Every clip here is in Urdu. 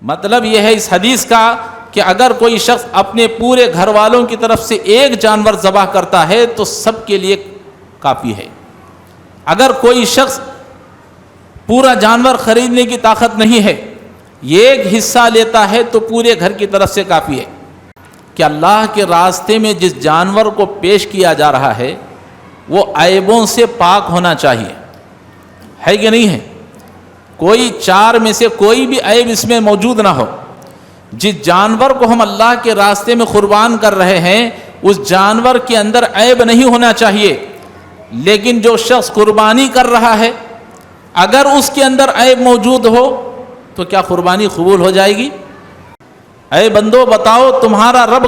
مطلب یہ ہے اس حدیث کا کہ اگر کوئی شخص اپنے پورے گھر والوں کی طرف سے ایک جانور ذبح کرتا ہے تو سب کے لیے کافی ہے. اگر کوئی شخص پورا جانور خریدنے کی طاقت نہیں ہے، ایک حصہ لیتا ہے تو پورے گھر کی طرف سے کافی ہے. کہ اللہ کے راستے میں جس جانور کو پیش کیا جا رہا ہے وہ عیبوں سے پاک ہونا چاہیے، ہے کہ نہیں ہے؟ کوئی چار میں سے کوئی بھی عیب اس میں موجود نہ ہو. جس جانور کو ہم اللہ کے راستے میں قربان کر رہے ہیں اس جانور کے اندر عیب نہیں ہونا چاہیے. لیکن جو شخص قربانی کر رہا ہے اگر اس کے اندر عیب موجود ہو تو کیا قربانی قبول ہو جائے گی؟ اے بندو بتاؤ تمہارا رب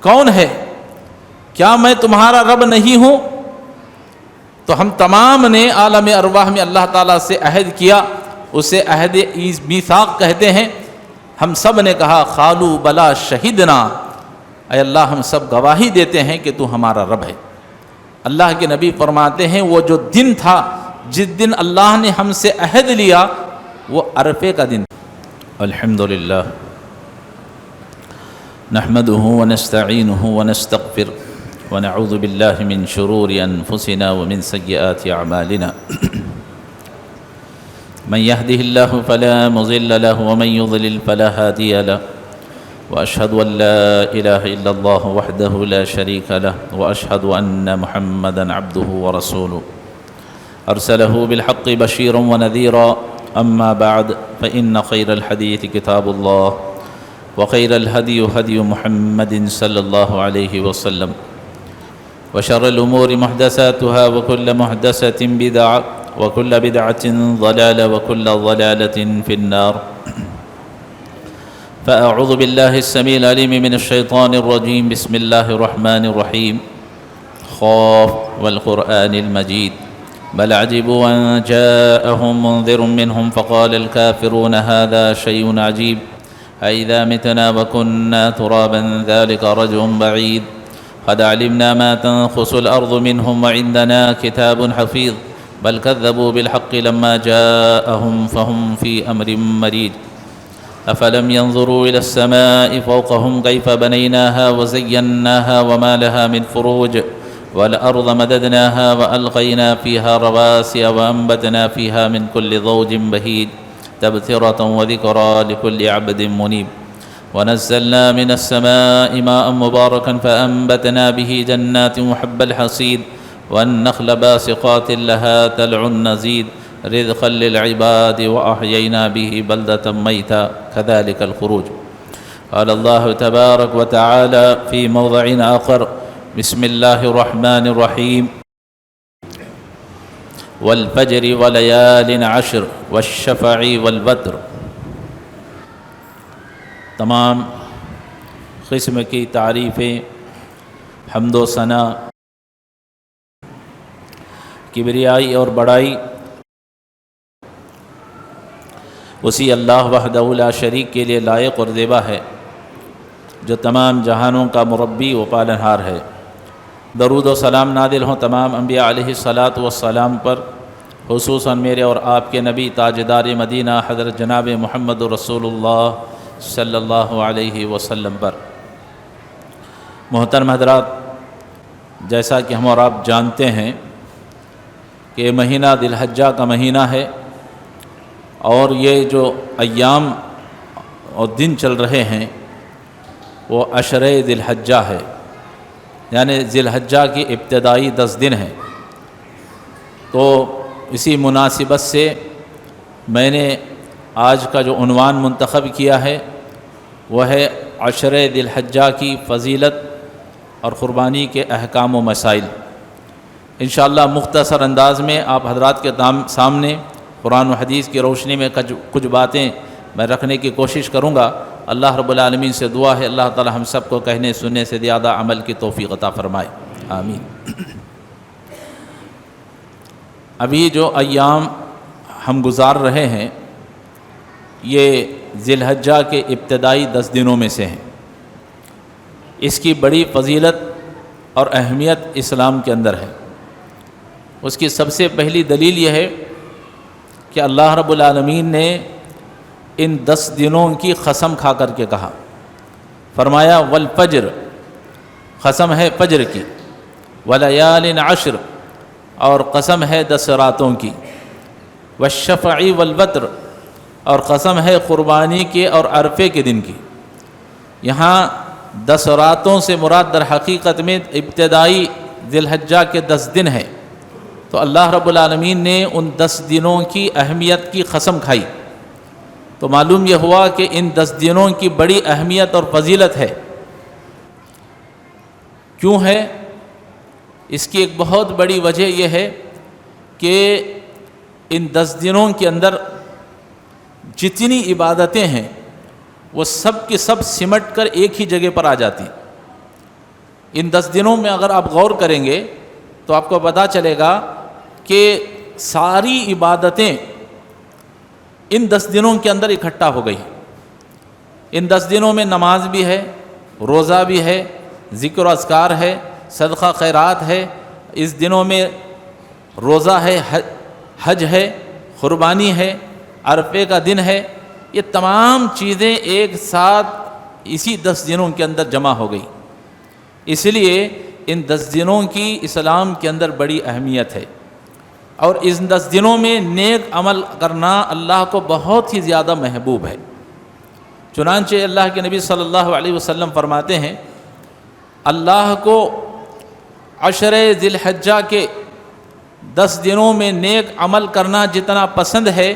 کون ہے؟ کیا میں تمہارا رب نہیں ہوں؟ تو ہم تمام نے عالم ارواح میں اللہ تعالیٰ سے عہد کیا، اسے عہد میثاق کہتے ہیں. ہم سب نے کہا قالوا بلا شہدنا، اے اللہ ہم سب گواہی دیتے ہیں کہ تو ہمارا رب ہے. اللہ کے نبی فرماتے ہیں وہ جو دن تھا جس دن اللہ نے ہم سے عہد لیا وہ عرفے کا دن. الحمدللہ نحمده ونستعینه ونستغفر ونعوذ باللہ من شرور انفسنا ومن سیئات اعمالنا من يهده الله فلا مضل له ومن يضلل فلا هادي له وأشهد أن لا إله إلا الله وحده لا شريك له وأشهد أن محمدا عبده ورسوله أرسله بالحق بشيرا ونذيرا أما بعد فإن خير الحديث كتاب الله وخير الهدي هدي محمد صلى الله عليه وسلم وشر الأمور محدثاتها وكل محدثة بدعة وكل بدعة ضلالة وكل ضلالة في النار. فأعوذ بالله السميع العليم من الشيطان الرجيم. بسم الله الرحمن الرحيم. خاف والقرآن المجيد بل عجبوا أن جاءهم منذر منهم فقال الكافرون هذا شيء عجيب أإذا متنا وكنا ترابا ذلك رجع بعيد قد علمنا ما تنقص الأرض منهم وعندنا كتاب حفيظ بل كذبوا بالحق لما جاءهم فهم في أمر مريج أفلم ينظروا إلى السماء فوقهم كيف بنيناها وزيناها وما لها من فروج والأرض مددناها وألقينا فيها رواسي وأنبتنا فيها من كل زوج بهيج تبصرة وذكرى لكل عبد منيب ونزلنا من السماء ماء مباركا فأنبتنا به جنات وحب الحصيد والنخل باسقات لها تلع نزيد رزقا للعباد وأحيينا به بلدة ميتا كذلك الخروج. قال الله تبارك وتعالى في موضع آخر بسم الله الرحمن الرحيم والفجر وليال عشر والشفع والوتر. تمام قسم کی تعریفیں، حمد و ثنا، کبریائی اور بڑائی اسی اللہ وحدہ لا شریک کے لیے لائق اور زیبا ہے جو تمام جہانوں کا مربی و پالنہار ہے. درود و سلام نازل ہوں تمام انبیاء علیہ الصلاۃ والسلام پر، خصوصاً میرے اور آپ کے نبی تاجدار مدینہ حضرت جناب محمد رسول اللہ صلی اللہ علیہ وسلم پر. محترم حضرات، جیسا کہ ہم اور آپ جانتے ہیں کہ مہینہ ذی الحجہ کا مہینہ ہے اور یہ جو ایام اور دن چل رہے ہیں وہ عشرہ ذی الحجہ ہے، یعنی ذی الحجہ کی ابتدائی 10 دن ہیں. تو اسی مناسبت سے میں نے آج کا جو عنوان منتخب کیا ہے وہ ہے عشرہ ذی الحجہ کی فضیلت اور قربانی کے احکام و مسائل. انشاءاللہ مختصر انداز میں آپ حضرات کے سامنے قرآن و حدیث کی روشنی میں کچھ باتیں میں رکھنے کی کوشش کروں گا. اللہ رب العالمین سے دعا ہے اللہ تعالی ہم سب کو کہنے سننے سے زیادہ عمل کی توفیق عطا فرمائے، آمین. ابھی جو ایام ہم گزار رہے ہیں یہ ذی الحجہ کے ابتدائی 10 دنوں میں سے ہیں. اس کی بڑی فضیلت اور اہمیت اسلام کے اندر ہے. اس کی سب سے پہلی دلیل یہ ہے کہ اللہ رب العالمین نے ان 10 دنوں کی قسم کھا کر کے کہا، فرمایا والفجر، قسم ہے فجر کی، ولیال عشر، اور قسم ہے 10 راتوں کی، والشفع والوتر، اور قسم ہے قربانی کے اور عرفے کے دن کی۔ یہاں 10 راتوں سے مراد در حقیقت میں ابتدائی ذی الحجہ کے 10 دن ہیں، تو اللہ رب العالمین نے ان 10 دنوں کی اہمیت کی قسم کھائی، تو معلوم یہ ہوا کہ ان 10 دنوں کی بڑی اہمیت اور فضیلت ہے۔ کیوں ہے؟ اس کی ایک بہت بڑی وجہ یہ ہے کہ ان 10 دنوں کے اندر جتنی عبادتیں ہیں وہ سب کی سب سمٹ کر ایک ہی جگہ پر آ جاتی۔ ان 10 دنوں میں اگر آپ غور کریں گے تو آپ کو پتہ چلے گا کہ ساری عبادتیں ان 10 دنوں کے اندر اکٹھا ہو گئی۔ ان 10 دنوں میں نماز بھی ہے، روزہ بھی ہے، ذکر و اذکار ہے، صدقہ خیرات ہے، اس دنوں میں روزہ ہے، حج ہے، قربانی ہے، عرفے کا دن ہے، یہ تمام چیزیں ایک ساتھ اسی 10 دنوں کے اندر جمع ہو گئی۔ اس لیے ان 10 دنوں کی اسلام کے اندر بڑی اہمیت ہے، اور اس 10 دنوں میں نیک عمل کرنا اللہ کو بہت ہی زیادہ محبوب ہے۔ چنانچہ اللہ کے نبی صلی اللہ علیہ وسلم فرماتے ہیں، اللہ کو عشر ذی الحجہ کے 10 دنوں میں نیک عمل کرنا جتنا پسند ہے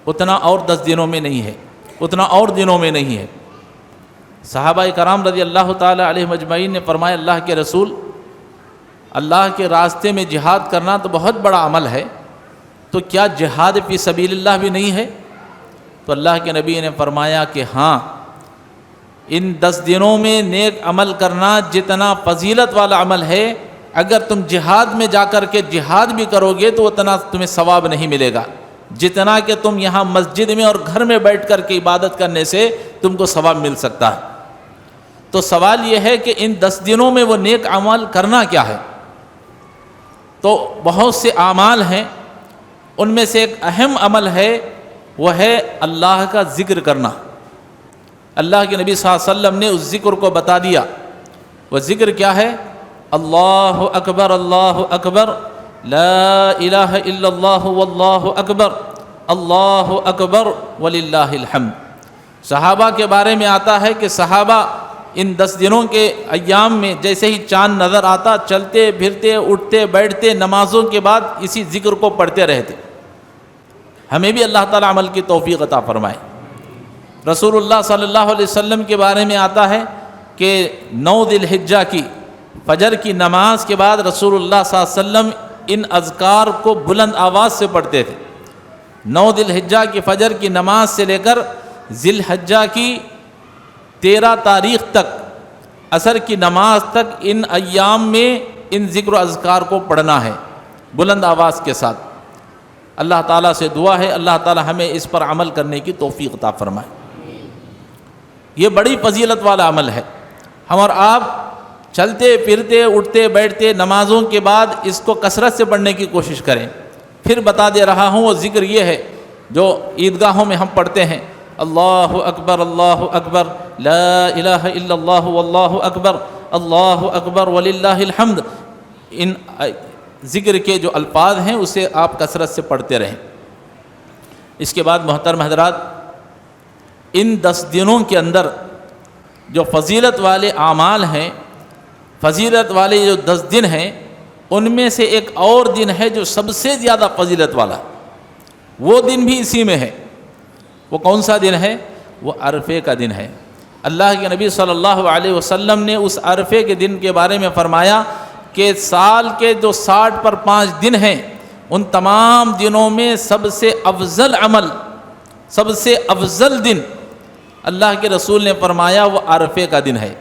اتنا اور 10 دنوں میں نہیں ہے، اتنا اور دنوں میں نہیں ہے۔ صحابہ کرام رضی اللہ تعالی علیہم اجمعین نے فرمایا، اللہ کے رسول، اللہ کے راستے میں جہاد کرنا تو بہت بڑا عمل ہے، تو کیا جہاد فی سبیل اللہ بھی نہیں ہے؟ تو اللہ کے نبی نے فرمایا کہ ہاں، ان 10 دنوں میں نیک عمل کرنا جتنا فضیلت والا عمل ہے، اگر تم جہاد میں جا کر کے جہاد بھی کرو گے تو اتنا تمہیں ثواب نہیں ملے گا جتنا کہ تم یہاں مسجد میں اور گھر میں بیٹھ کر کے عبادت کرنے سے تم کو ثواب مل سکتا ہے۔ تو سوال یہ ہے کہ ان 10 دنوں میں وہ نیک عمل کرنا کیا ہے؟ تو بہت سے اعمال ہیں، ان میں سے ایک اہم عمل ہے، وہ ہے اللہ کا ذکر کرنا۔ اللہ کے نبی صلی اللہ علیہ وسلم نے اس ذکر کو بتا دیا۔ وہ ذکر کیا ہے؟ اللہ اکبر، اللہ اکبر، لا الہ الا اللہ واللہ اکبر، اللہ اکبر وللہ الحمد۔ صحابہ کے بارے میں آتا ہے کہ صحابہ ان 10 دنوں کے ایام میں جیسے ہی چاند نظر آتا، چلتے پھرتے اٹھتے بیٹھتے نمازوں کے بعد اسی ذکر کو پڑھتے رہتے۔ ہمیں بھی اللہ تعالیٰ عمل کی توفیق عطا فرمائے۔ رسول اللہ صلی اللہ علیہ وسلم کے بارے میں آتا ہے کہ 9 ذی الحجہ کی فجر کی نماز کے بعد رسول اللہ صلی اللہ علیہ وسلم ان اذکار کو بلند آواز سے پڑھتے تھے۔ 9 ذی الحجہ کی فجر کی نماز سے لے کر ذی الحجہ کی 13 تاریخ تک، عصر کی نماز تک، ان ایام میں ان ذکر و اذکار کو پڑھنا ہے بلند آواز کے ساتھ۔ اللہ تعالیٰ سے دعا ہے اللہ تعالیٰ ہمیں اس پر عمل کرنے کی توفیق عطا فرمائے۔ یہ بڑی فضیلت والا عمل ہے۔ ہم اور آپ چلتے پھرتے اٹھتے بیٹھتے نمازوں کے بعد اس کو کثرت سے پڑھنے کی کوشش کریں۔ پھر بتا دے رہا ہوں، وہ ذکر یہ ہے جو عیدگاہوں میں ہم پڑھتے ہیں، اللہ اکبر، اللہ اکبر، لا الہ الا اللہ واللہ اکبر، اللہ اکبر وللہ الحمد۔ ان ذکر کے جو الفاظ ہیں اسے آپ کثرت سے پڑھتے رہیں۔ اس کے بعد محترم حضرات، ان 10 دنوں کے اندر جو فضیلت والے اعمال ہیں، فضیلت والے جو 10 دن ہیں، ان میں سے ایک اور دن ہے جو سب سے زیادہ فضیلت والا، وہ دن بھی اسی میں ہے۔ وہ کون سا دن ہے؟ وہ عرفے کا دن ہے۔ اللہ کے نبی صلی اللہ علیہ وسلم نے اس عرفے کے دن کے بارے میں فرمایا کہ سال کے جو 60 پر 5 دن ہیں، ان تمام دنوں میں سب سے افضل عمل، سب سے افضل دن اللہ کے رسول نے فرمایا وہ عرفے کا دن ہے۔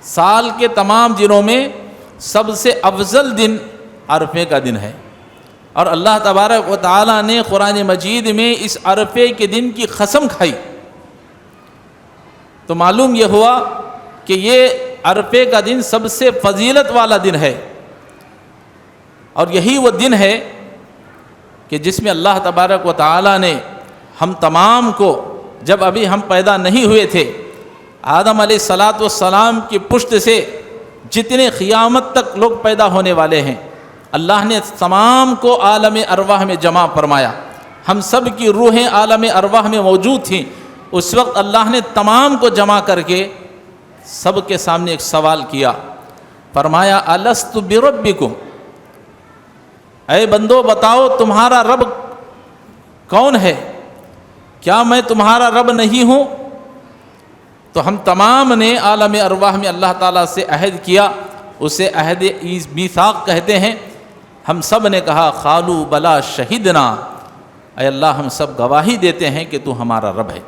سال کے تمام دنوں میں سب سے افضل دن عرفے کا دن ہے، اور اللہ تبارک و تعالیٰ نے قرآن مجید میں اس عرفے کے دن کی قسم کھائی۔ تو معلوم یہ ہوا کہ یہ عرفے کا دن سب سے فضیلت والا دن ہے، اور یہی وہ دن ہے کہ جس میں اللہ تبارک و تعالیٰ نے ہم تمام کو جب ابھی ہم پیدا نہیں ہوئے تھے، آدم علیہ الصلاۃ والسلام کی پشت سے جتنے قیامت تک لوگ پیدا ہونے والے ہیں، اللہ نے تمام کو عالم ارواح میں جمع فرمایا۔ ہم سب کی روحیں عالم ارواح میں موجود تھیں۔ اس وقت اللہ نے تمام کو جمع کر کے سب کے سامنے ایک سوال کیا، فرمایا الست بربکم، اے بندو بتاؤ تمہارا رب کون ہے؟ کیا میں تمہارا رب نہیں ہوں؟ تو ہم تمام نے عالم ارواح میں اللہ تعالیٰ سے عہد کیا، اسے عہد میثاق کہتے ہیں۔ ہم سب نے کہا قالوا بلا شہدنا، اے اللہ ہم سب گواہی دیتے ہیں کہ تو ہمارا رب ہے۔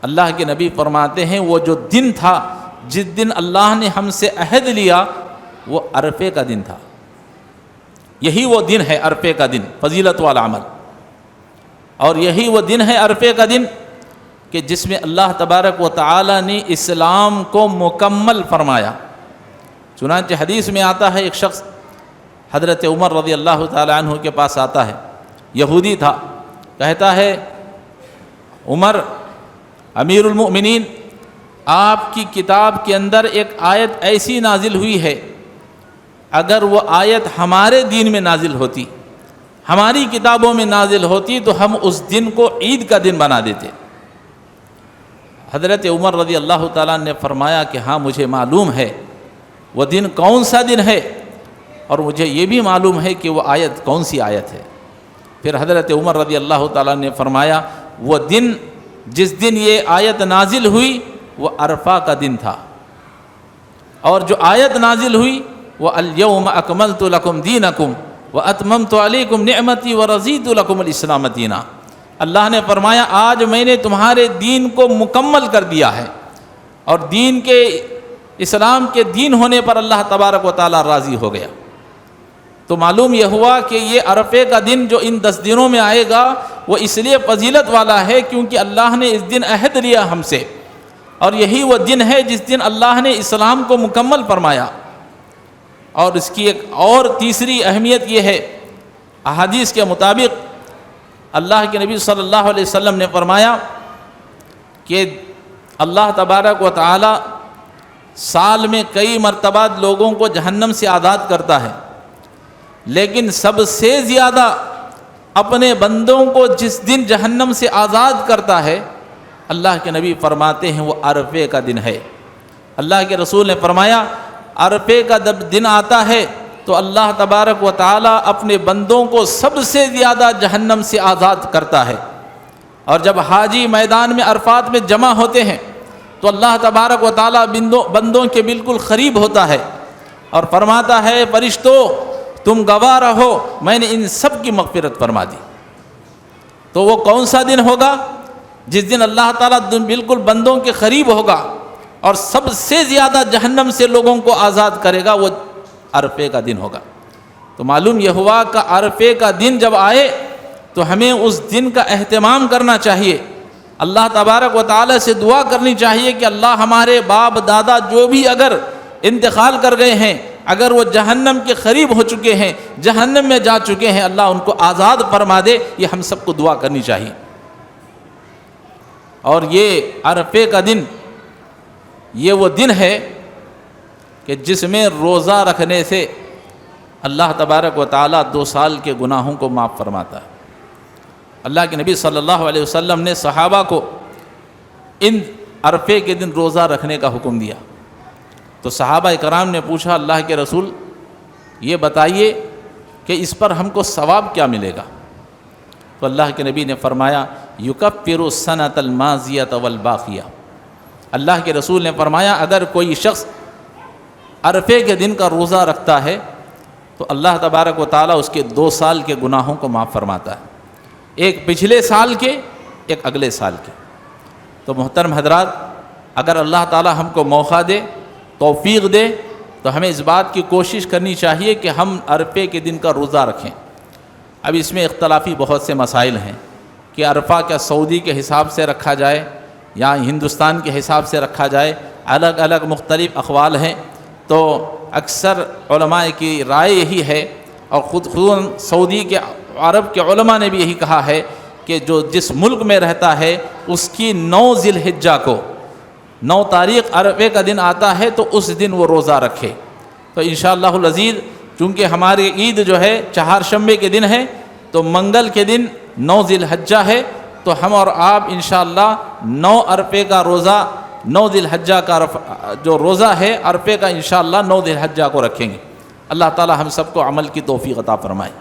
اللہ کے نبی فرماتے ہیں وہ جو دن تھا جس دن اللہ نے ہم سے عہد لیا وہ عرفے کا دن تھا۔ یہی وہ دن ہے عرفے کا دن، فضیلت والا عمل، اور یہی وہ دن ہے عرفے کا دن کہ جس میں اللہ تبارک و تعالی نے اسلام کو مکمل فرمایا۔ چنانچہ حدیث میں آتا ہے ایک شخص حضرت عمر رضی اللہ تعالی عنہ کے پاس آتا ہے، یہودی تھا، کہتا ہے عمر امیر المؤمنین، آپ کی کتاب کے اندر ایک آیت ایسی نازل ہوئی ہے، اگر وہ آیت ہمارے دین میں نازل ہوتی، ہماری کتابوں میں نازل ہوتی تو ہم اس دن کو عید کا دن بنا دیتے۔ حضرت عمر رضی اللہ تعالیٰ نے فرمایا کہ ہاں مجھے معلوم ہے وہ دن کون سا دن ہے، اور مجھے یہ بھی معلوم ہے کہ وہ آیت کون سی آیت ہے۔ پھر حضرت عمر رضی اللہ تعالیٰ نے فرمایا وہ دن جس دن یہ آیت نازل ہوئی وہ عرفہ کا دن تھا، اور جو آیت نازل ہوئی وہ الیوم اکملت لکم دینکم واتممت علیکم نعمتی ورضیت لکم الاسلام دینا۔ اللہ نے فرمایا آج میں نے تمہارے دین کو مکمل کر دیا ہے، اور دین کے اسلام کے دین ہونے پر اللہ تبارک و تعالیٰ راضی ہو گیا۔ تو معلوم یہ ہوا کہ یہ عرفے کا دن جو ان 10 دنوں میں آئے گا وہ اس لیے فضیلت والا ہے کیونکہ اللہ نے اس دن عہد لیا ہم سے، اور یہی وہ دن ہے جس دن اللہ نے اسلام کو مکمل فرمایا۔ اور اس کی ایک اور تیسری اہمیت یہ ہے، احادیث کے مطابق اللہ کے نبی صلی اللہ علیہ وسلم نے فرمایا کہ اللہ تبارک و تعالی سال میں کئی مرتبہ لوگوں کو جہنم سے آزاد کرتا ہے، لیکن سب سے زیادہ اپنے بندوں کو جس دن جہنم سے آزاد کرتا ہے اللہ کے نبی فرماتے ہیں وہ عرفے کا دن ہے۔ اللہ کے رسول نے فرمایا عرفے کا جب دن آتا ہے تو اللہ تبارک و تعالیٰ اپنے بندوں کو سب سے زیادہ جہنم سے آزاد کرتا ہے، اور جب حاجی میدان میں عرفات میں جمع ہوتے ہیں تو اللہ تبارک و تعالیٰ بندوں کے بالکل قریب ہوتا ہے اور فرماتا ہے فرشتوں تم گواہ رہو میں نے ان سب کی مغفرت فرما دی۔ تو وہ کون سا دن ہوگا جس دن اللہ تعالیٰ بالکل بندوں کے قریب ہوگا اور سب سے زیادہ جہنم سے لوگوں کو آزاد کرے گا؟ وہ عرفے کا دن ہوگا۔ تو معلوم یہ ہوا کہ عرفے کا دن جب آئے تو ہمیں اس دن کا اہتمام کرنا چاہیے، اللہ تبارک و تعالی سے دعا کرنی چاہیے کہ اللہ ہمارے باپ دادا جو بھی اگر انتقال کر گئے ہیں، اگر وہ جہنم کے قریب ہو چکے ہیں، جہنم میں جا چکے ہیں، اللہ ان کو آزاد فرما دے، یہ ہم سب کو دعا کرنی چاہیے۔ اور یہ عرفے کا دن یہ وہ دن ہے کہ جس میں روزہ رکھنے سے اللہ تبارک و تعالیٰ 2 سال کے گناہوں کو معاف فرماتا ہے۔ اللہ کے نبی صلی اللہ علیہ وسلم نے صحابہ کو ان عرفے کے دن روزہ رکھنے کا حکم دیا، تو صحابہ کرام نے پوچھا اللہ کے رسول یہ بتائیے کہ اس پر ہم کو ثواب کیا ملے گا؟ تو اللہ کے نبی نے فرمایا یکفر السنۃ الماضیۃ والباقیہ۔ اللہ کے رسول نے فرمایا اگر کوئی شخص عرفے کے دن کا روزہ رکھتا ہے تو اللہ تبارک و تعالیٰ اس کے 2 سال کے گناہوں کو معاف فرماتا ہے، ایک پچھلے سال کے، ایک اگلے سال کے۔ تو محترم حضرات، اگر اللہ تعالیٰ ہم کو موقع دے، توفیق دے، تو ہمیں اس بات کی کوشش کرنی چاہیے کہ ہم عرفے کے دن کا روزہ رکھیں۔ اب اس میں اختلافی بہت سے مسائل ہیں کہ عرفہ کیا سعودی کے حساب سے رکھا جائے یا ہندوستان کے حساب سے رکھا جائے، الگ الگ مختلف اقوال ہیں۔ تو اکثر علماء کی رائے یہی ہے، اور خود سعودی کے عرب کے علماء نے بھی یہی کہا ہے کہ جو جس ملک میں رہتا ہے اس کی 9 ذی الحجہ کو 9 تاریخ عرفے کا دن آتا ہے تو اس دن وہ روزہ رکھے. تو انشاءاللہ العزیز چونکہ ہماری عید جو ہے چہارشنبے کے دن ہے تو منگل کے دن 9 ذی الحجہ ہے، تو ہم اور آپ انشاءاللہ 9 عرفے کا روزہ 9 ذی الحجہ کا جو روزہ ہے عرفے کا انشاءاللہ 9 ذی الحجہ کو رکھیں گے. اللہ تعالی ہم سب کو عمل کی توفیق عطا فرمائے.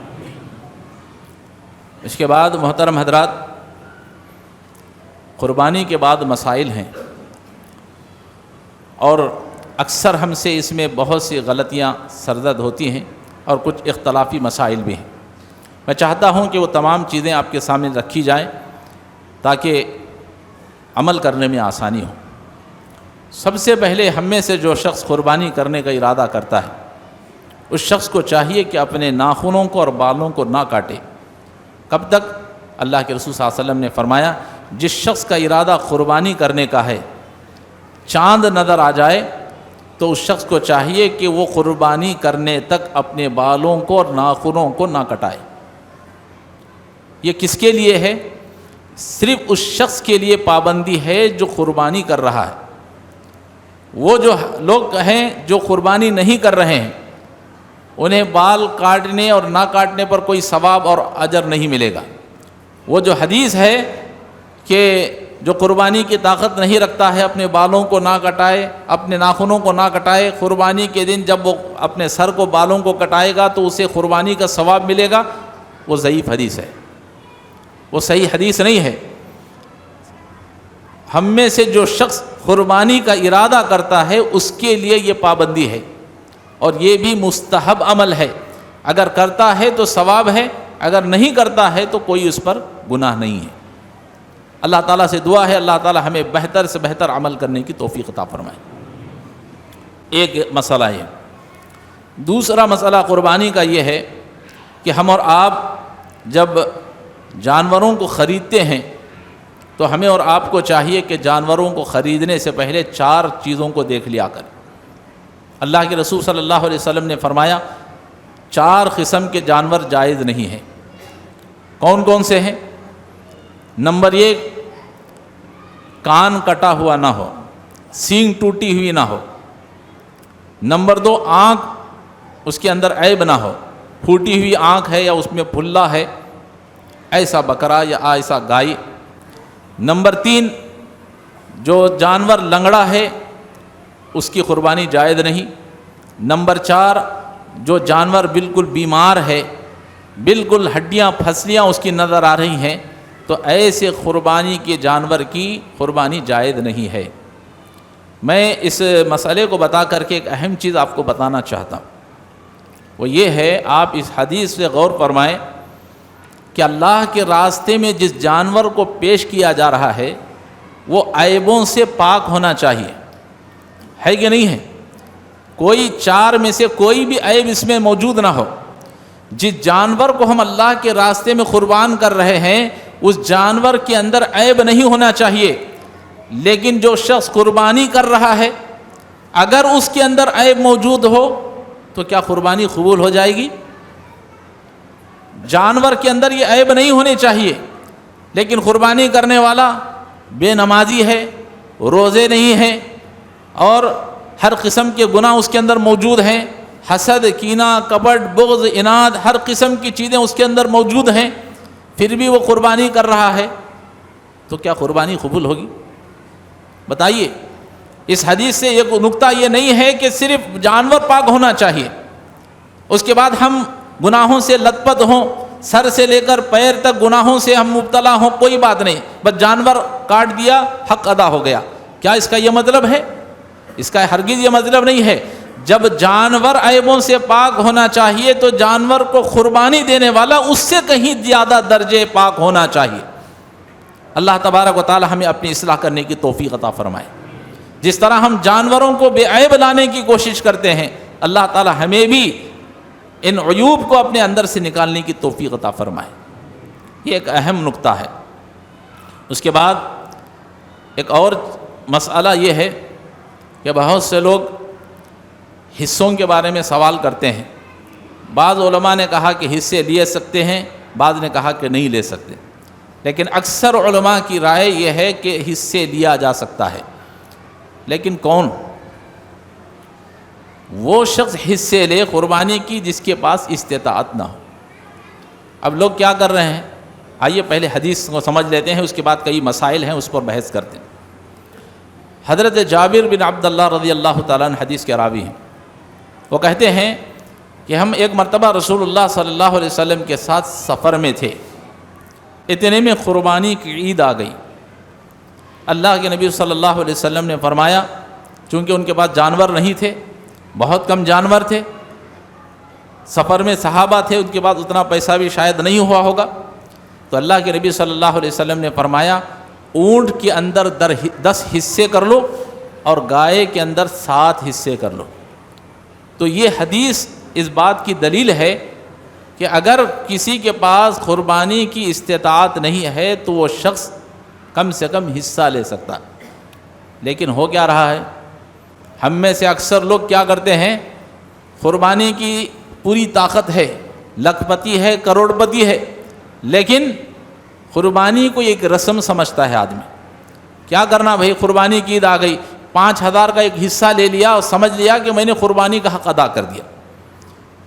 اس کے بعد محترم حضرات، قربانی کے بعد مسائل ہیں اور اکثر ہم سے اس میں بہت سی غلطیاں سرزد ہوتی ہیں اور کچھ اختلافی مسائل بھی ہیں. میں چاہتا ہوں کہ وہ تمام چیزیں آپ کے سامنے رکھی جائیں تاکہ عمل کرنے میں آسانی ہو. سب سے پہلے ہم میں سے جو شخص قربانی کرنے کا ارادہ کرتا ہے اس شخص کو چاہیے کہ اپنے ناخنوں کو اور بالوں کو نہ کاٹے. کب تک؟ اللہ کے رسول صلی اللہ علیہ وسلم نے فرمایا جس شخص کا ارادہ قربانی کرنے کا ہے چاند نظر آ جائے تو اس شخص کو چاہیے کہ وہ قربانی کرنے تک اپنے بالوں کو اور ناخنوں کو نہ کٹائے. یہ کس کے لیے ہے؟ صرف اس شخص کے لیے پابندی ہے جو قربانی کر رہا ہے. وہ جو لوگ ہیں جو قربانی نہیں کر رہے ہیں انہیں بال کاٹنے اور نہ کاٹنے پر کوئی ثواب اور اجر نہیں ملے گا. وہ جو حدیث ہے کہ جو قربانی کی طاقت نہیں رکھتا ہے اپنے بالوں کو نہ کٹائے، اپنے ناخنوں کو نہ کٹائے، قربانی کے دن جب وہ اپنے سر کو بالوں کو کٹائے گا تو اسے قربانی کا ثواب ملے گا، وہ ضعیف حدیث ہے، وہ صحیح حدیث نہیں ہے. ہم میں سے جو شخص قربانی کا ارادہ کرتا ہے اس کے لیے یہ پابندی ہے اور یہ بھی مستحب عمل ہے. اگر کرتا ہے تو ثواب ہے، اگر نہیں کرتا ہے تو کوئی اس پر گناہ نہیں ہے. اللہ تعالیٰ سے دعا ہے اللہ تعالیٰ ہمیں بہتر سے بہتر عمل کرنے کی توفیق عطا فرمائے. ایک مسئلہ ہے. دوسرا مسئلہ قربانی کا یہ ہے کہ ہم اور آپ جب جانوروں کو خریدتے ہیں تو ہمیں اور آپ کو چاہیے کہ جانوروں کو خریدنے سے پہلے 4 چیزوں کو دیکھ لیا کریں. اللہ کے رسول صلی اللہ علیہ وسلم نے فرمایا 4 قسم کے جانور جائز نہیں ہیں. کون کون سے ہیں؟ نمبر 1، کان کٹا ہوا نہ ہو، سینگ ٹوٹی ہوئی نہ ہو. نمبر 2، آنکھ اس کے اندر عیب نہ ہو، پھوٹی ہوئی آنکھ ہے یا اس میں پھلا ہے، ایسا بکرا یا ایسا گائے. نمبر 3، جو جانور لنگڑا ہے اس کی قربانی جائز نہیں. نمبر 4، جو جانور بالکل بیمار ہے، بالکل ہڈیاں پھسلیاں اس کی نظر آ رہی ہیں، تو ایسے قربانی کے جانور کی قربانی جائز نہیں ہے. میں اس مسئلے کو بتا کر کے ایک اہم چیز آپ کو بتانا چاہتا ہوں، وہ یہ ہے آپ اس حدیث سے غور فرمائیں کہ اللہ کے راستے میں جس جانور کو پیش کیا جا رہا ہے وہ عیبوں سے پاک ہونا چاہیے، ہے کہ نہیں ہے؟ کوئی 4 میں سے کوئی بھی عیب اس میں موجود نہ ہو. جس جانور کو ہم اللہ کے راستے میں قربان کر رہے ہیں اس جانور کے اندر عیب نہیں ہونا چاہیے. لیکن جو شخص قربانی کر رہا ہے اگر اس کے اندر عیب موجود ہو تو کیا قربانی قبول ہو جائے گی؟ جانور کے اندر یہ عیب نہیں ہونے چاہیے، لیکن قربانی کرنے والا بے نمازی ہے، روزے نہیں ہیں اور ہر قسم کے گناہ اس کے اندر موجود ہیں، حسد، کینہ، کپٹ، بغض، اناد، ہر قسم کی چیزیں اس کے اندر موجود ہیں، پھر بھی وہ قربانی کر رہا ہے، تو کیا قربانی قبول ہوگی؟ بتائیے. اس حدیث سے ایک نقطہ یہ نہیں ہے کہ صرف جانور پاک ہونا چاہیے، اس کے بعد ہم گناہوں سے لت پت ہوں، سر سے لے کر پیر تک گناہوں سے ہم مبتلا ہوں، کوئی بات نہیں، بس جانور کاٹ دیا حق ادا ہو گیا. کیا اس کا یہ مطلب ہے؟ اس کا ہرگز یہ مطلب نہیں ہے. جب جانور عیبوں سے پاک ہونا چاہیے تو جانور کو قربانی دینے والا اس سے کہیں زیادہ درجے پاک ہونا چاہیے. اللہ تبارک و تعالی ہمیں اپنی اصلاح کرنے کی توفیق عطا فرمائے. جس طرح ہم جانوروں کو بے عیب لانے کی کوشش کرتے ہیں اللہ تعالی ہمیں بھی ان عیوب کو اپنے اندر سے نکالنے کی توفیق عطا فرمائے. یہ ایک اہم نقطہ ہے. اس کے بعد ایک اور مسئلہ یہ ہے کہ بہت سے لوگ حصوں کے بارے میں سوال کرتے ہیں. بعض علماء نے کہا کہ حصے لیے سکتے ہیں، بعض نے کہا کہ نہیں لے سکتے. لیکن اکثر علماء کی رائے یہ ہے کہ حصے لیا جا سکتا ہے، لیکن کون؟ وہ شخص حصے لے قربانی کی جس کے پاس استطاعت نہ ہو۔ اب لوگ کیا کر رہے ہیں؟ آئیے پہلے حدیث کو سمجھ لیتے ہیں، اس کے بعد کئی مسائل ہیں اس پر بحث کرتے ہیں۔ حضرت جابر بن عبداللہ رضی اللہ تعالیٰ عنہ حدیث کے راوی ہیں، وہ کہتے ہیں کہ ہم ایک مرتبہ رسول اللہ صلی اللہ علیہ وسلم کے ساتھ سفر میں تھے، اتنے میں قربانی کی عید آ گئی۔ اللہ کے نبی صلی اللہ علیہ وسلم نے فرمایا، چونکہ ان کے پاس جانور نہیں تھے، بہت کم جانور تھے، سفر میں صحابہ تھے، ان کے پاس اتنا پیسہ بھی شاید نہیں ہوا ہوگا، تو اللہ کے نبی صلی اللہ علیہ وسلم نے فرمایا اونٹ کے اندر 10 حصے کر لو اور گائے کے اندر 7 حصے کر لو۔ تو یہ حدیث اس بات کی دلیل ہے کہ اگر کسی کے پاس قربانی کی استطاعت نہیں ہے تو وہ شخص کم سے کم حصہ لے سکتا۔ لیکن ہو کیا رہا ہے؟ ہم میں سے اکثر لوگ کیا کرتے ہیں؟ قربانی کی پوری طاقت ہے، لاکھ پتی ہے، کروڑ پتی ہے، لیکن قربانی کو ایک رسم سمجھتا ہے آدمی۔ کیا کرنا بھائی، قربانی کی عید آ گئی، 5000 کا ایک حصہ لے لیا اور سمجھ لیا کہ میں نے قربانی کا حق ادا کر دیا۔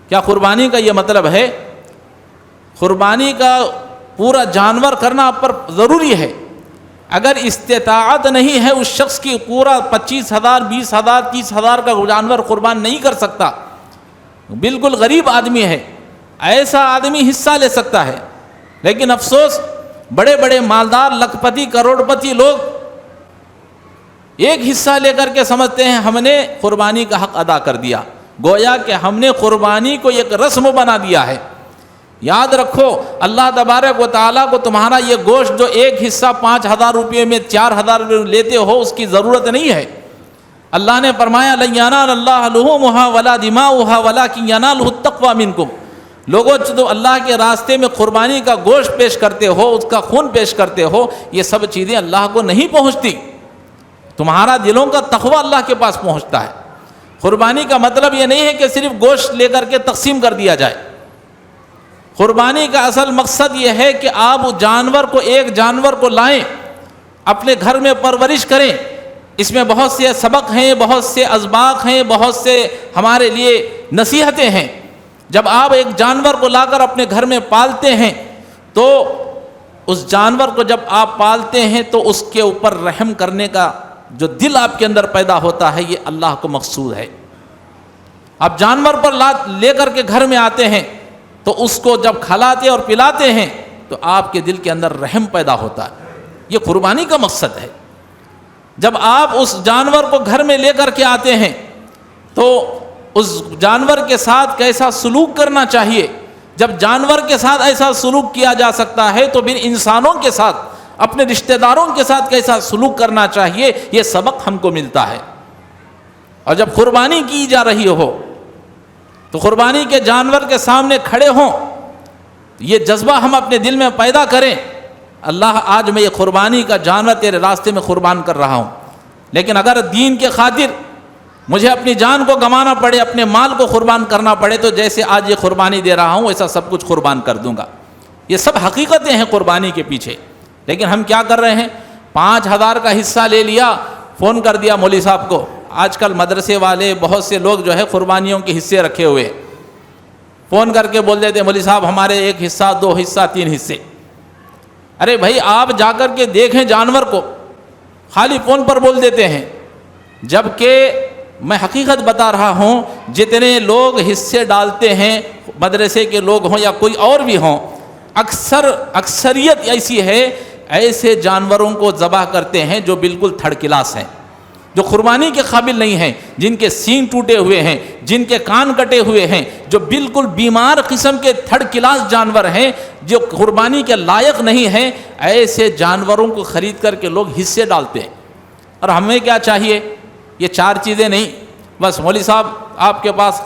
کیا قربانی کا یہ مطلب ہے؟ قربانی کا پورا جانور کرنا آپ پر ضروری ہے۔ اگر استطاعت نہیں ہے اس شخص کی پورا 25,000 20,000 30,000 کا جانور قربان نہیں کر سکتا، بالکل غریب آدمی ہے، ایسا آدمی حصہ لے سکتا ہے۔ لیکن افسوس، بڑے بڑے مالدار لاکھ پتی کروڑ پتی لوگ ایک حصہ لے کر کے سمجھتے ہیں ہم نے قربانی کا حق ادا کر دیا، گویا کہ ہم نے قربانی کو ایک رسم بنا دیا ہے۔ یاد رکھو، اللہ تبارک و تعالیٰ کو تمہارا یہ گوشت جو ایک حصہ 5,000 روپے میں 4,000 روپے لیتے ہو اس کی ضرورت نہیں ہے۔ اللہ نے فرمایا لَن يَنَالَ اللَّهَ لُحُومُهَا وَلَا دِمَاؤُهَا وَلَٰكِن يَنَالُهُ التَّقْوَىٰ مِنكُمْ۔ لوگوں جو اللہ کے راستے میں قربانی کا گوشت پیش کرتے ہو، اس کا خون پیش کرتے ہو، یہ سب چیزیں اللہ کو نہیں پہنچتی، تمہارا دلوں کا تقویٰ اللہ کے پاس پہنچتا ہے۔ قربانی کا مطلب یہ نہیں ہے کہ صرف گوشت لے کر کے تقسیم کر دیا جائے۔ قربانی کا اصل مقصد یہ ہے کہ آپ جانور کو، ایک جانور کو لائیں، اپنے گھر میں پرورش کریں۔ اس میں بہت سے سبق ہیں، بہت سے اسباق ہیں، بہت سے ہمارے لیے نصیحتیں ہیں۔ جب آپ ایک جانور کو لا کر اپنے گھر میں پالتے ہیں تو اس جانور کو جب آپ پالتے ہیں تو اس کے اوپر رحم کرنے کا جو دل آپ کے اندر پیدا ہوتا ہے، یہ اللہ کو مقصود ہے۔ آپ جانور پر لے کر کے گھر میں آتے ہیں تو اس کو جب کھلاتے اور پلاتے ہیں تو آپ کے دل کے اندر رحم پیدا ہوتا ہے، یہ قربانی کا مقصد ہے۔ جب آپ اس جانور کو گھر میں لے کر کے آتے ہیں تو اس جانور کے ساتھ کیسا سلوک کرنا چاہیے، جب جانور کے ساتھ ایسا سلوک کیا جا سکتا ہے تو پھر انسانوں کے ساتھ، اپنے رشتہ داروں کے ساتھ کیسا سلوک کرنا چاہیے، یہ سبق ہم کو ملتا ہے۔ اور جب قربانی کی جا رہی ہو تو قربانی کے جانور کے سامنے کھڑے ہوں، یہ جذبہ ہم اپنے دل میں پیدا کریں، اللہ آج میں یہ قربانی کا جانور تیرے راستے میں قربان کر رہا ہوں، لیکن اگر دین کے خاطر مجھے اپنی جان کو گنوانا پڑے، اپنے مال کو قربان کرنا پڑے، تو جیسے آج یہ قربانی دے رہا ہوں ایسا سب کچھ قربان کر دوں گا۔ یہ سب حقیقتیں ہیں قربانی کے پیچھے۔ لیکن ہم کیا کر رہے ہیں؟ 5,000 کا حصہ لے لیا، فون کر دیا مولوی صاحب کو۔ آج کل مدرسے والے بہت سے لوگ جو ہے قربانیوں کے حصے رکھے ہوئے، فون کر کے بول دیتے مولوی صاحب ہمارے 1 حصہ 2 حصہ 3 حصے۔ ارے بھائی آپ جا کر کے دیکھیں جانور کو، خالی فون پر بول دیتے ہیں، جبکہ میں حقیقت بتا رہا ہوں جتنے لوگ حصے ڈالتے ہیں، مدرسے کے لوگ ہوں یا کوئی اور بھی ہوں، اکثریت ایسی ہے ایسے جانوروں کو ذبح کرتے ہیں جو بالکل تھرڈ کلاس ہیں، جو قربانی کے قابل نہیں ہیں، جن کے سینگ ٹوٹے ہوئے ہیں، جن کے کان کٹے ہوئے ہیں، جو بالکل بیمار قسم کے تھرڈ کلاس جانور ہیں جو قربانی کے لائق نہیں ہیں، ایسے جانوروں کو خرید کر کے لوگ حصے ڈالتے ہیں۔ اور ہمیں کیا چاہیے؟ یہ 4 چیزیں نہیں، بس مولوی صاحب آپ کے پاس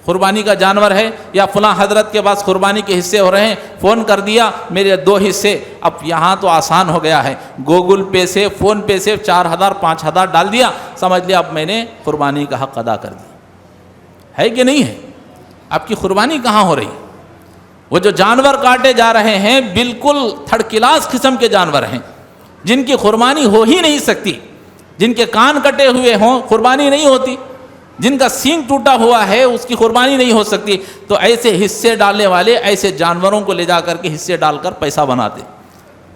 قربانی کا جانور ہے یا فلاں حضرت کے پاس قربانی کے حصے ہو رہے ہیں، فون کر دیا میرے 2 حصے۔ اب یہاں تو آسان ہو گیا ہے، گوگل پے سے، فون پے سے 4,000 5,000 ڈال دیا، سمجھ لیا اب میں نے قربانی کا حق ادا کر دیا۔ ہے کہ نہیں ہے؟ آپ کی قربانی کہاں ہو رہی؟ وہ جو جانور کاٹے جا رہے ہیں بالکل تھرڈ کلاس قسم کے جانور ہیں، جن کی قربانی ہو ہی نہیں سکتی، جن کے کان کٹے ہوئے ہوں قربانی نہیں ہوتی، جن کا سینگ ٹوٹا ہوا ہے اس کی قربانی نہیں ہو سکتی. تو ایسے حصے ڈالنے والے ایسے جانوروں کو لے جا کر کے حصے ڈال کر پیسہ بناتے.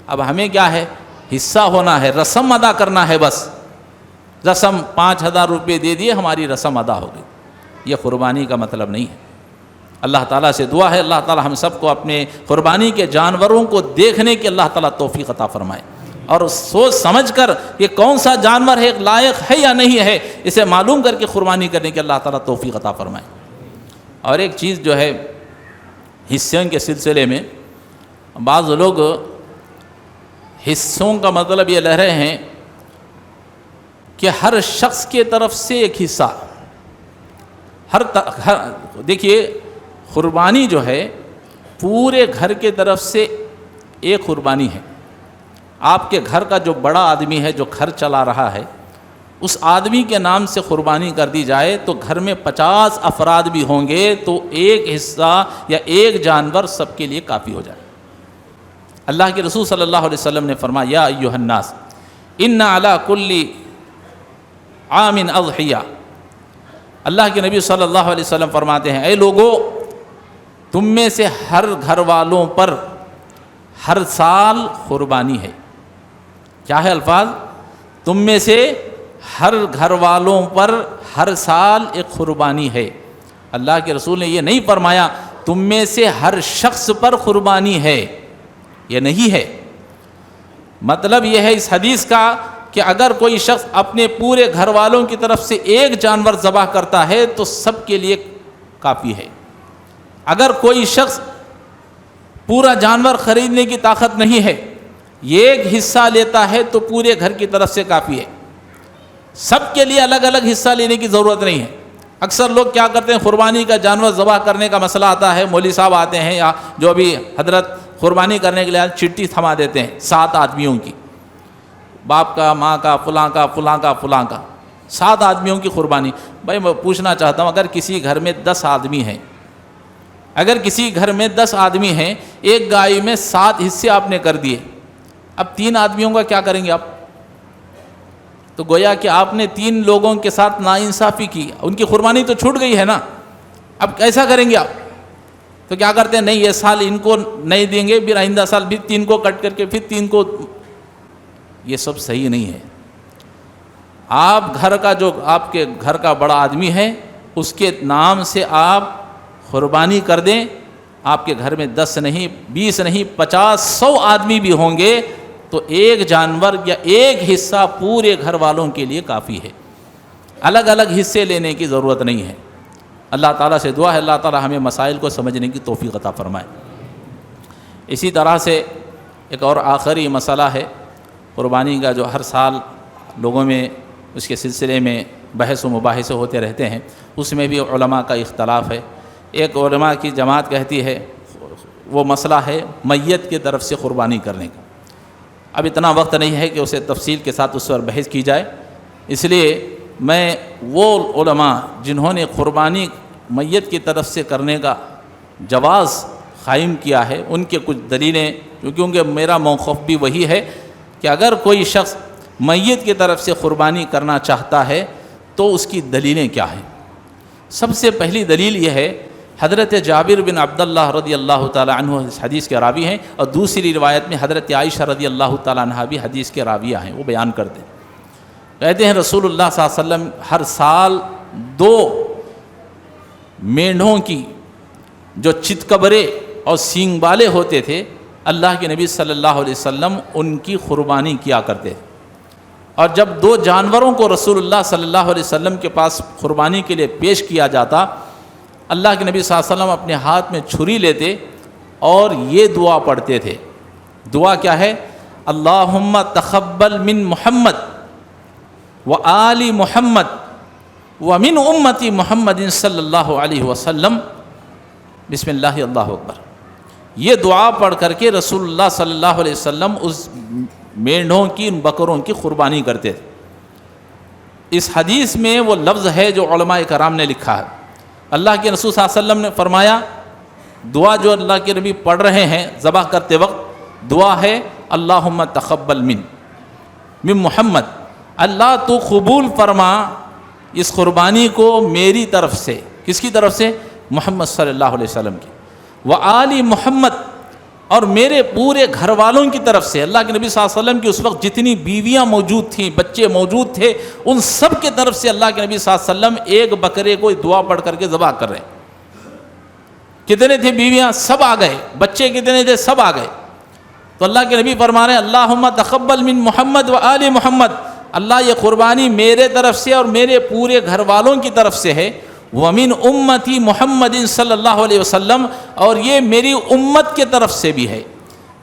اب ہمیں کیا ہے، حصہ ہونا ہے، رسم ادا کرنا ہے، بس رسم 5,000 روپے دے دیے ہماری رسم ادا ہو گئی. یہ قربانی کا مطلب نہیں ہے. اللہ تعالیٰ سے دعا ہے اللہ تعالیٰ ہم سب کو اپنے قربانی کے جانوروں کو دیکھنے کی اللہ تعالیٰ توفیق عطا فرمائے، اور سوچ سمجھ کر یہ کون سا جانور ہے، لائق ہے یا نہیں ہے، اسے معلوم کر کے قربانی کرنے کی اللہ تعالیٰ توفیق عطا فرمائے. اور ایک چیز جو ہے حصوں کے سلسلے میں، بعض لوگ حصوں کا مطلب یہ لے رہے ہیں کہ ہر شخص کے طرف سے ایک حصہ، دیکھیے قربانی جو ہے پورے گھر کے طرف سے ایک قربانی ہے. آپ کے گھر کا جو بڑا آدمی ہے جو گھر چلا رہا ہے، اس آدمی کے نام سے قربانی کر دی جائے تو گھر میں 50 افراد بھی ہوں گے تو ایک حصہ یا ایک جانور سب کے لیے کافی ہو جائے. اللہ کے رسول صلی اللہ علیہ وسلم نے فرمایا یا ایھا الناس ان علی کل عام اضحیہ. اللہ کے نبی صلی اللہ علیہ وسلم فرماتے ہیں اے لوگو، تم میں سے ہر گھر والوں پر ہر سال قربانی ہے. کیا ہے الفاظ؟ تم میں سے ہر گھر والوں پر ہر سال ایک قربانی ہے. اللہ کے رسول نے یہ نہیں فرمایا تم میں سے ہر شخص پر قربانی ہے، یہ نہیں ہے. مطلب یہ ہے اس حدیث کا کہ اگر کوئی شخص اپنے پورے گھر والوں کی طرف سے ایک جانور ذبح کرتا ہے تو سب کے لیے کافی ہے. اگر کوئی شخص پورا جانور خریدنے کی طاقت نہیں ہے، یہ ایک حصہ لیتا ہے تو پورے گھر کی طرف سے کافی ہے. سب کے لیے الگ الگ حصہ لینے کی ضرورت نہیں ہے. اکثر لوگ کیا کرتے ہیں، قربانی کا جانور ذبح کرنے کا مسئلہ آتا ہے، مولوی صاحب آتے ہیں یا جو بھی حضرت قربانی کرنے کے لیے چٹھی تھما دیتے ہیں 7 آدمیوں کی، باپ کا، ماں کا، فلاں کا، فلاں کا، فلاں کا، 7 آدمیوں کی قربانی. بھائی میں پوچھنا چاہتا ہوں، اگر کسی گھر میں 10 آدمی ہیں، اگر کسی گھر میں 10 آدمی ہیں، ایک گائے میں 7 حصے آپ نے کر دیے، اب 3 آدمیوں کا کیا کریں گے آپ؟ تو گویا کہ آپ نے 3 لوگوں کے ساتھ ناانصافی کی، ان کی قربانی تو چھوٹ گئی ہے نا. اب کیسا کریں گے آپ؟ تو کیا کرتے ہیں، نہیں یہ سال ان کو نہیں دیں گے، پھر آئندہ سال بھی 3 کو کٹ کر کے پھر 3 کو. یہ سب صحیح نہیں ہے. آپ گھر کا جو آپ کے گھر کا بڑا آدمی ہے اس کے نام سے آپ قربانی کر دیں. آپ کے گھر میں 10 نہیں، 20 نہیں، 50، 100 آدمی بھی ہوں گے تو ایک جانور یا ایک حصہ پورے گھر والوں کے لیے کافی ہے. الگ الگ حصے لینے کی ضرورت نہیں ہے. اللہ تعالیٰ سے دعا ہے اللہ تعالیٰ ہمیں مسائل کو سمجھنے کی توفیق عطا فرمائے. اسی طرح سے ایک اور آخری مسئلہ ہے قربانی کا جو ہر سال لوگوں میں اس کے سلسلے میں بحث و مباحثے ہوتے رہتے ہیں. اس میں بھی علماء کا اختلاف ہے. ایک علماء کی جماعت کہتی ہے وہ مسئلہ ہے میت کی طرف سے قربانی کرنے کا. اب اتنا وقت نہیں ہے کہ اسے تفصیل کے ساتھ اس پر بحث کی جائے، اس لیے میں وہ علماء جنہوں نے قربانی میت کی طرف سے کرنے کا جواز قائم کیا ہے ان کے کچھ دلیلیں، کیونکہ میرا موقف بھی وہی ہے کہ اگر کوئی شخص میت کی طرف سے قربانی کرنا چاہتا ہے تو اس کی دلیلیں کیا ہیں. سب سے پہلی دلیل یہ ہے، حضرت جابر بن عبداللہ رضی اللہ تعالی عنہ اس حدیث کے راوی ہیں، اور دوسری روایت میں حضرت عائشہ رضی اللہ تعالی عنہ بھی حدیث کے راویہ ہیں. وہ بیان کرتے ہیں، کہتے ہیں رسول اللہ صلی اللہ علیہ وسلم ہر سال 2 مینڈھوں کی جو چتکبرے اور سینگ والے ہوتے تھے، اللہ کے نبی صلی اللہ علیہ وسلم ان کی قربانی کیا کرتے تھے. اور جب 2 جانوروں کو رسول اللہ صلی اللہ علیہ وسلم کے پاس قربانی کے لیے پیش کیا جاتا، اللہ کے نبی صلی اللہ علیہ وسلم اپنے ہاتھ میں چھری لیتے اور یہ دعا پڑھتے تھے. دعا کیا ہے؟ اللہم تقبل من محمد وآل محمد ومن امتی محمد صلی اللہ علیہ وسلم بسم اللہ اللہ اکبر. یہ دعا پڑھ کر کے رسول اللہ صلی اللہ علیہ وسلم اس مینڈھوں کی، ان بکروں کی قربانی کرتے تھے. اس حدیث میں وہ لفظ ہے جو علماء کرام نے لکھا ہے. اللہ کے رسول صلی اللہ علیہ وسلم نے فرمایا دعا جو اللہ کے نبی پڑھ رہے ہیں ذبح کرتے وقت، دعا ہے اللہم تقبل من محمد، اللہ تو قبول فرما اس قربانی کو میری طرف سے. کس کی طرف سے؟ محمد صلی اللہ علیہ وسلم کی. وآل محمد، اور میرے پورے گھر والوں کی طرف سے. اللہ کے نبی صلی اللہ علیہ وسلم کی اس وقت جتنی بیویاں موجود تھیں، بچے موجود تھے، ان سب کے طرف سے اللہ کے نبی صلی اللہ علیہ وسلم ایک بکرے کو دعا پڑھ کر کے ذبح کر رہے ہیں. کتنے تھے بیویاں؟ سب آ گئے. بچے کتنے تھے؟ سب آ گئے. تو اللہ کے نبی فرما رہے ہیں اللہم تقبل من محمد وآل محمد، اللہ یہ قربانی میرے طرف سے اور میرے پورے گھر والوں کی طرف سے ہے. ومن امتی محمد صلی اللہ علیہ وسلم، اور یہ میری امت کی طرف سے بھی ہے.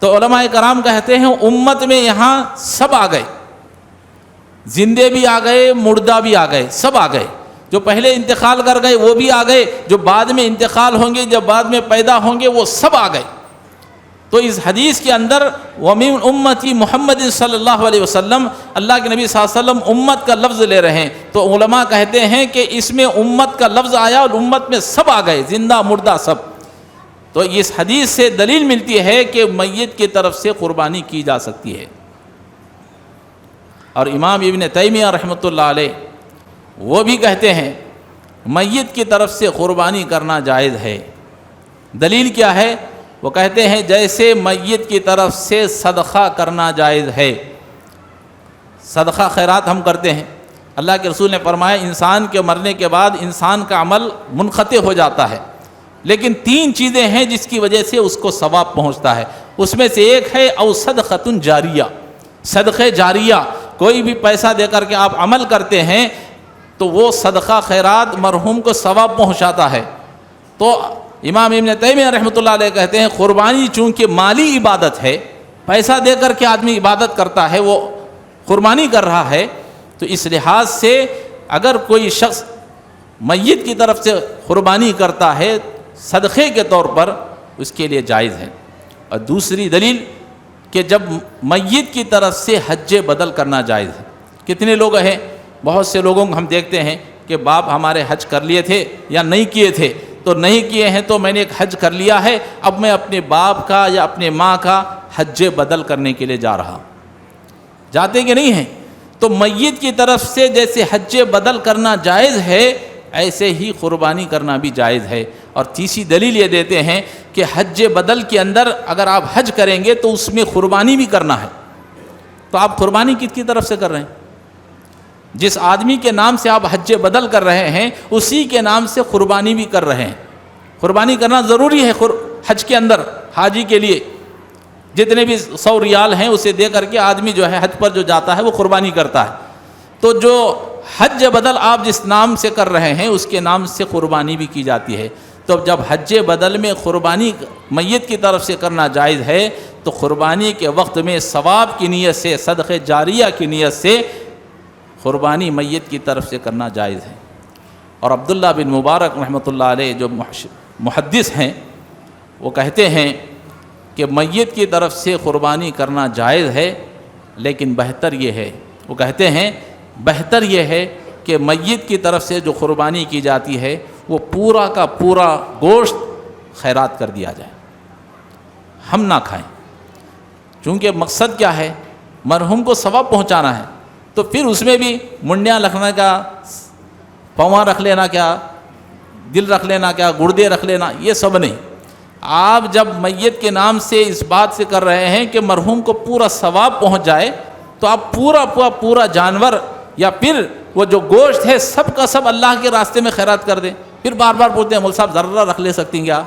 تو علماء کرام کہتے ہیں امت میں یہاں سب آ گئے، زندے بھی آ گئے، مردہ بھی آ گئے، سب آ گئے. جو پہلے انتقال کر گئے وہ بھی آ گئے، جو بعد میں انتقال ہوں گے، جب بعد میں پیدا ہوں گے، وہ سب آ گئے. تو اس حدیث کے اندر ومن امتی محمد صلی اللہ علیہ وسلم، اللہ کے نبی صلی اللہ علیہ وسلم امت کا لفظ لے رہے ہیں. تو علماء کہتے ہیں کہ اس میں امت کا لفظ آیا اور امت میں سب آ گئے، زندہ مردہ سب. تو اس حدیث سے دلیل ملتی ہے کہ میت کی طرف سے قربانی کی جا سکتی ہے. اور امام ابن تیمیہ رحمۃ اللہ علیہ وہ بھی کہتے ہیں میت کی طرف سے قربانی کرنا جائز ہے. دلیل کیا ہے؟ وہ کہتے ہیں جیسے میت کی طرف سے صدقہ کرنا جائز ہے. صدقہ خیرات ہم کرتے ہیں، اللہ کے رسول نے فرمایا انسان کے مرنے کے بعد انسان کا عمل منقطع ہو جاتا ہے، لیکن 3 چیزیں ہیں جس کی وجہ سے اس کو ثواب پہنچتا ہے. اس میں سے ایک ہے او صدقۃ جاریہ، صدقہ جاریہ. کوئی بھی پیسہ دے کر کے آپ عمل کرتے ہیں تو وہ صدقہ خیرات مرحوم کو ثواب پہنچاتا ہے. تو امام ابن تیمیہ رحمۃ اللہ علیہ کہتے ہیں قربانی چونکہ مالی عبادت ہے، پیسہ دے کر کے آدمی عبادت کرتا ہے، وہ قربانی کر رہا ہے، تو اس لحاظ سے اگر کوئی شخص میت کی طرف سے قربانی کرتا ہے صدقے کے طور پر، اس کے لیے جائز ہے. اور دوسری دلیل کہ جب میت کی طرف سے حج بدل کرنا جائز ہے. کتنے لوگ ہیں؟ بہت سے لوگوں کو ہم دیکھتے ہیں کہ باپ ہمارے حج کر لیے تھے یا نہیں کیے تھے، تو نہیں کیے ہیں تو میں نے ایک حج کر لیا ہے، اب میں اپنے باپ کا یا اپنے ماں کا حج بدل کرنے کے لیے جا رہا. جاتے کہ نہیں ہیں؟ تو میت کی طرف سے جیسے حج بدل کرنا جائز ہے، ایسے ہی قربانی کرنا بھی جائز ہے. اور تیسری دلیل یہ دیتے ہیں کہ حج بدل کے اندر اگر آپ حج کریں گے تو اس میں قربانی بھی کرنا ہے. تو آپ قربانی کس کی طرف سے کر رہے ہیں؟ جس آدمی کے نام سے آپ حج بدل کر رہے ہیں اسی کے نام سے قربانی بھی کر رہے ہیں. قربانی کرنا ضروری ہے حج کے اندر. حاجی کے لیے جتنے بھی 100 ریال ہیں اسے دے کر کے آدمی جو ہے حج پر جو جاتا ہے وہ قربانی کرتا ہے. تو جو حج بدل آپ جس نام سے کر رہے ہیں اس کے نام سے قربانی بھی کی جاتی ہے. تو جب حج بدل میں قربانی میت کی طرف سے کرنا جائز ہے تو قربانی کے وقت میں ثواب کی نیت سے، صدقہ جاریہ کی نیت سے قربانی میت کی طرف سے کرنا جائز ہے. اور عبداللہ بن مبارک رحمۃ اللہ علیہ جو محدث ہیں وہ کہتے ہیں کہ میت کی طرف سے قربانی کرنا جائز ہے، لیکن بہتر یہ ہے، وہ کہتے ہیں بہتر یہ ہے کہ میت کی طرف سے جو قربانی کی جاتی ہے وہ پورا کا پورا گوشت خیرات کر دیا جائے، ہم نہ کھائیں. چونکہ مقصد کیا ہے؟ مرحوم کو ثواب پہنچانا ہے. تو پھر اس میں بھی منڈیاں رکھنے کا، پواں رکھ لینا کیا، دل رکھ لینا کیا، گردے رکھ لینا، یہ سب نہیں. آپ جب میت کے نام سے اس بات سے کر رہے ہیں کہ مرحوم کو پورا ثواب پہنچ جائے تو آپ پورا جانور یا پھر وہ جو گوشت ہے سب کا سب اللہ کے راستے میں خیرات کر دیں. پھر بار بار پوچھتے ہیں مول صاحب ذرہ رکھ لے سکتی کیا،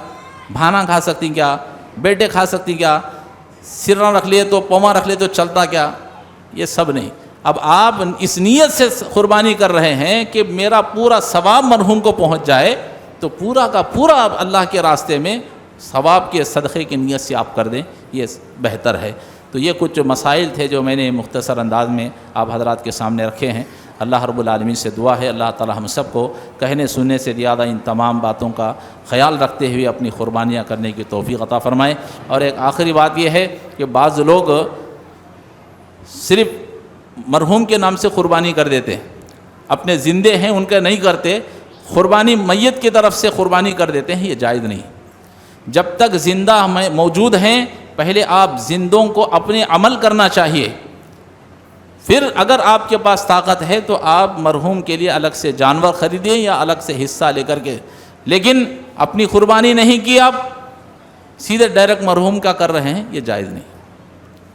بھانا کھا سکتی کیا، بیٹے کھا سکتی کیا، سرہ رکھ لیے تو پواں رکھ لیے تو چلتا کیا؟ یہ سب نہیں. اب آپ اس نیت سے قربانی کر رہے ہیں کہ میرا پورا ثواب مرحوم کو پہنچ جائے، تو پورا کا پورا آپ اللہ کے راستے میں ثواب کے صدقے کی نیت سے آپ کر دیں، یہ بہتر ہے. تو یہ کچھ مسائل تھے جو میں نے مختصر انداز میں آپ حضرات کے سامنے رکھے ہیں. اللہ رب العالمین سے دعا ہے اللہ تعالی ہم سب کو کہنے سننے سے زیادہ ان تمام باتوں کا خیال رکھتے ہوئے اپنی قربانیاں کرنے کی توفیق عطا فرمائے. اور ایک آخری بات یہ ہے کہ بعض لوگ صرف مرحوم کے نام سے قربانی کر دیتے ہیں، اپنے زندے ہیں ان کا نہیں کرتے، قربانی میت کی طرف سے قربانی کر دیتے ہیں، یہ جائز نہیں. جب تک زندہ موجود ہیں پہلے آپ زندوں کو اپنے عمل کرنا چاہیے، پھر اگر آپ کے پاس طاقت ہے تو آپ مرحوم کے لیے الگ سے جانور خریدیں یا الگ سے حصہ لے کر کے، لیکن اپنی قربانی نہیں کی، آپ سیدھے ڈائریکٹ مرحوم کا کر رہے ہیں، یہ جائز نہیں۔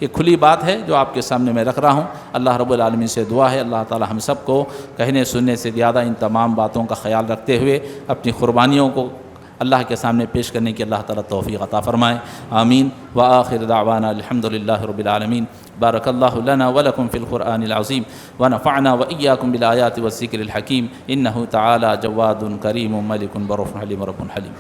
یہ کھلی بات ہے جو آپ کے سامنے میں رکھ رہا ہوں۔ اللہ رب العالمین سے دعا ہے اللہ تعالی ہم سب کو کہنے سننے سے زیادہ ان تمام باتوں کا خیال رکھتے ہوئے اپنی قربانیوں کو اللہ کے سامنے پیش کرنے کی اللہ تعالی توفیق عطا فرمائے، آمین۔ وآخر دعوانا الحمدللہ رب العالمین۔ بارک اللہ لنا ولکم فی القرآن العظیم ونفعنا وإیاکم بالآیات والذکر الحکیم، انہ تعالی جواد کریم ملک بر حلیم رب حلیم۔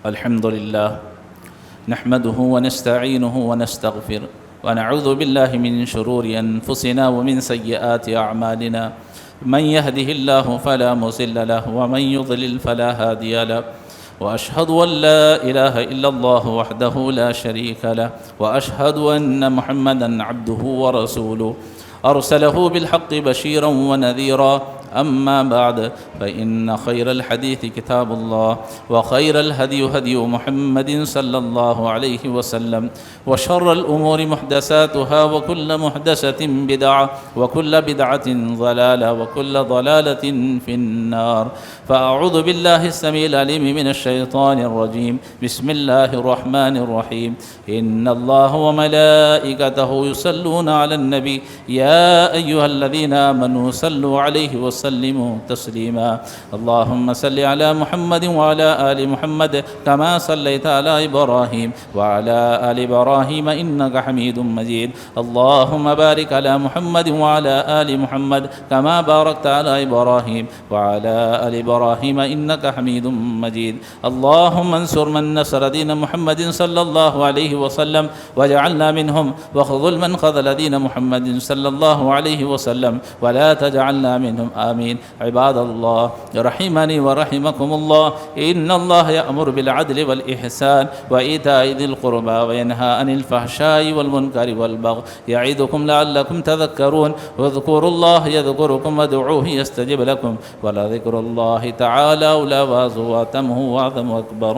الحمد للہ نحمده ونستعینه ونستغفر ونعوذ باللہ من شرور انفسنا ومن سیئات اعمالنا من يهده الله فلا مضل له ومن يضلل فلا هادي له واشهد ان لا اله الا الله وحده لا شريك له واشهد ان محمدا عبده ورسوله ارسله بالحق بشيرا ونذيرا، أما بعد فإن خير الحديث كتاب الله وخير الهدي هدي محمد صلى الله عليه وسلم وشر الأمور محدثاتها وكل محدثة بدعة وكل بدعة ضلالة وكل ضلالة في النار، فأعوذ بالله السميع العليم من الشيطان الرجيم، بسم الله الرحمن الرحيم، إن الله وملائكته يصلون على النبي يا أيها الذين آمنوا صلوا عليه وسلموا تسليما، اللهم صل على محمد وعلى آل محمد كما صليت على إبراهيم وعلى آل إبراهيم إنك حميد مجيد، اللهم بارك على محمد وعلى آل محمد كما باركت على إبراهيم وعلى آل إبراهيم إنك حميد مجيد، اللهم انصر من نصر دين محمد صلى الله عليه وسلم واجعلنا منهم، وخذل من خذل دين محمد صلى الله عليه وسلم ولا تجعلنا منهم، آمين۔ عباد الله رحمني ورحمكم الله، إن الله يأمر بالعدل والإحسان وإيتاء ذي القربى وينهى عن الفحشاء والمنكر والبغي، يعظكم لعلكم تذكرون، واذكروا الله يذكركم وادعوه يستجب لكم، ولذكر الله تعالى أولى وأعظم وأعظم وأكبر۔